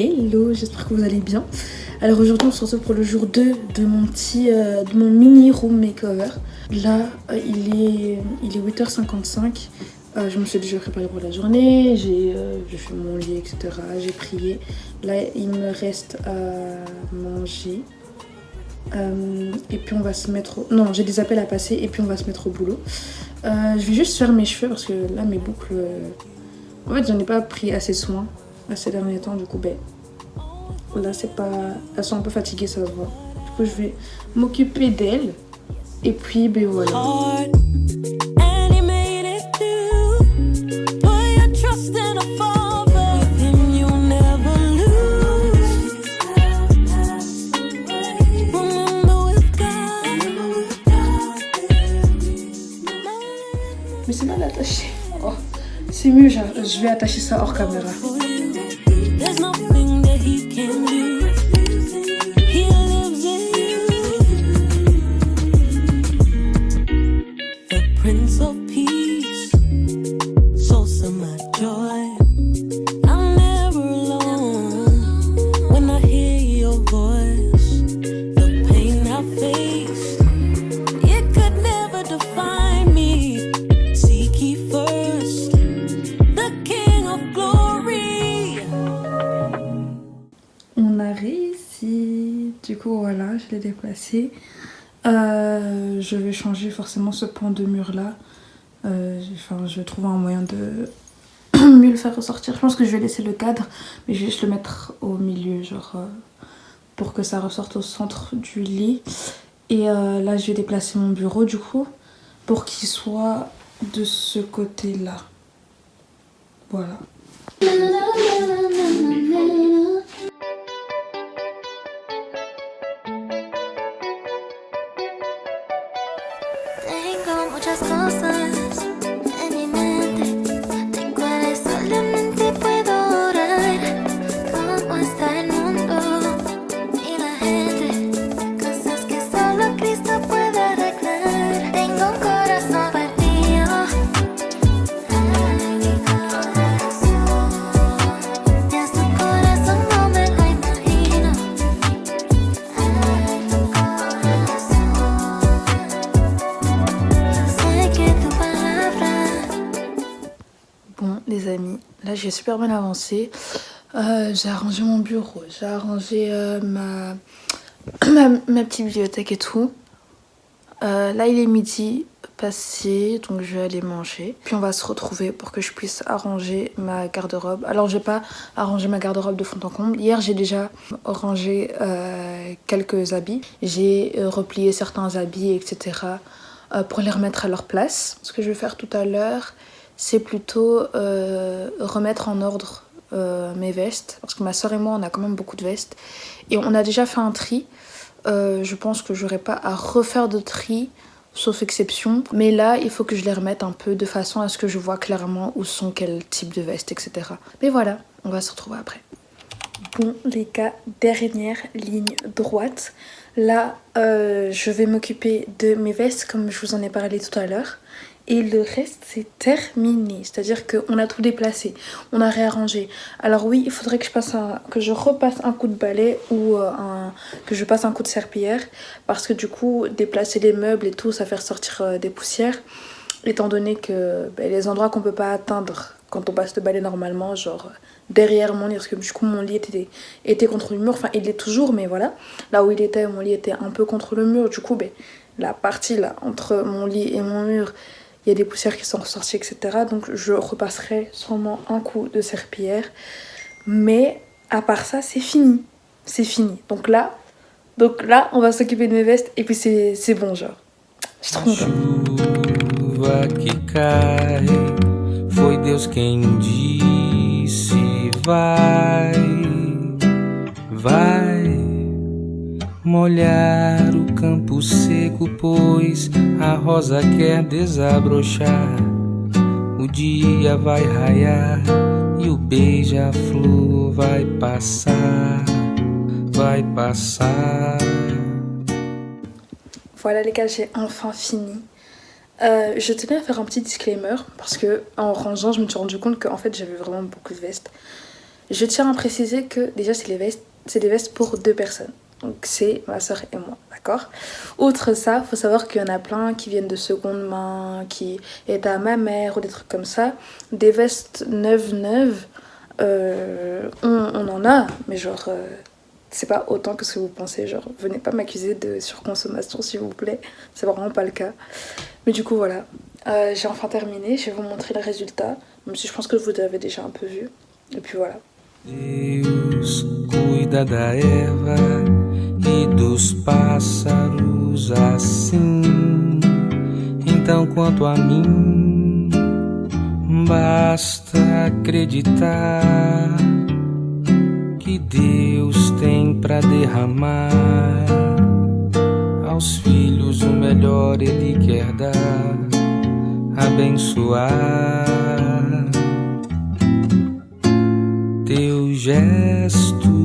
Hello, j'espère que vous allez bien. Alors aujourd'hui on se retrouve pour le jour 2 de mon mini room makeover. Là il est 8h55. Je me suis déjà préparée pour la journée, j'ai fait mon lit, etc. J'ai prié. Là il me reste à manger. Et puis on va se mettre Non, j'ai des appels à passer et puis on va se mettre au boulot. Je vais juste faire mes cheveux parce que là mes boucles... En fait j'en ai pas pris assez soin ces derniers temps, du coup là c'est pas... Elles sont un peu fatiguées, ça se voit. Du coup je vais m'occuper d'elles. Et puis voilà. Mais c'est mal attaché. Oh, c'est mieux, je vais attacher ça hors caméra. On a réussi. Du coup voilà, je l'ai déplacé. Je vais changer forcément ce pan de mur là. Je vais trouver un moyen de mieux le faire ressortir. Je pense que je vais laisser le cadre, mais je vais juste le mettre au milieu, genre pour que ça ressorte au centre du lit. Et là je vais déplacer mon bureau du coup pour qu'il soit de ce côté là. Voilà. Muchas cosas en mi mente, de cuáles solamente puedo orar. Cómo está el mundo y la gente, cosas que solo Cristo puede arreglar. Tengo un corazón partido, ay, mi corazón, ya su corazón no me lo imagino, ay, mi corazón. Bon les amis, là j'ai super bien avancé. J'ai arrangé mon bureau, j'ai arrangé ma petite bibliothèque et tout. Là il est midi passé, donc je vais aller manger. Puis on va se retrouver pour que je puisse arranger ma garde-robe. Alors j'ai pas arrangé ma garde-robe de fond en comble. Hier j'ai déjà rangé quelques habits. J'ai replié certains habits, etc. Pour les remettre à leur place. Ce que je vais faire tout à l'heure, c'est plutôt remettre en ordre mes vestes. Parce que ma soeur et moi, on a quand même beaucoup de vestes. Et on a déjà fait un tri. Je pense que j'aurai pas à refaire de tri, sauf exception. Mais là, il faut que je les remette un peu de façon à ce que je vois clairement où sont quel type de vestes, etc. Mais voilà, on va se retrouver après. Bon les gars, dernière ligne droite. Là, je vais m'occuper de mes vestes comme je vous en ai parlé tout à l'heure. Et le reste, c'est terminé. C'est-à-dire qu'on a tout déplacé, on a réarrangé. Alors oui, il faudrait que je repasse un coup de balai ou que je passe un coup de serpillière. Parce que du coup, déplacer les meubles et tout, ça fait ressortir des poussières. Étant donné que les endroits qu'on peut pas atteindre quand on passe le balai normalement, genre derrière mon lit, parce que du coup mon lit était contre le mur, enfin il l'est toujours, mais voilà, là où mon lit était un peu contre le mur, du coup la partie là entre mon lit et mon mur, il y a des poussières qui sont ressorties, etc. Donc je repasserai sûrement un coup de serpillière, mais à part ça c'est fini, donc là on va s'occuper de mes vestes et puis c'est bon, genre je suis trop contente. Chuva que cai, foi Deus quem disse vai molhar o campo seco, pois a rosa quer desabrochar. O dia vai raiar e o beija-flor vai passar. Voilà les gars, j'ai enfin fini. Je tenais à faire un petit disclaimer parce que en rangeant je me suis rendu compte qu'en fait j'avais vraiment beaucoup de vestes. Je tiens à préciser que déjà c'est des vestes pour 2 personnes. Donc c'est ma soeur et moi, d'accord? Outre ça, faut savoir qu'il y en a plein qui viennent de seconde main, qui est à ma mère ou des trucs comme ça. Des vestes neuves, on en a, mais genre c'est pas autant que ce que vous pensez. Genre venez pas m'accuser de surconsommation s'il vous plaît, c'est vraiment pas le cas. Mais du coup voilà, j'ai enfin terminé, je vais vous montrer le résultat, même si je pense que vous l'avez déjà un peu vu. Et puis voilà. Deus cuida da erva e dos pássaros assim. Então, quanto a mim, basta acreditar que Deus tem pra derramar aos filhos o melhor Ele quer dar, abençoar. Teu gesto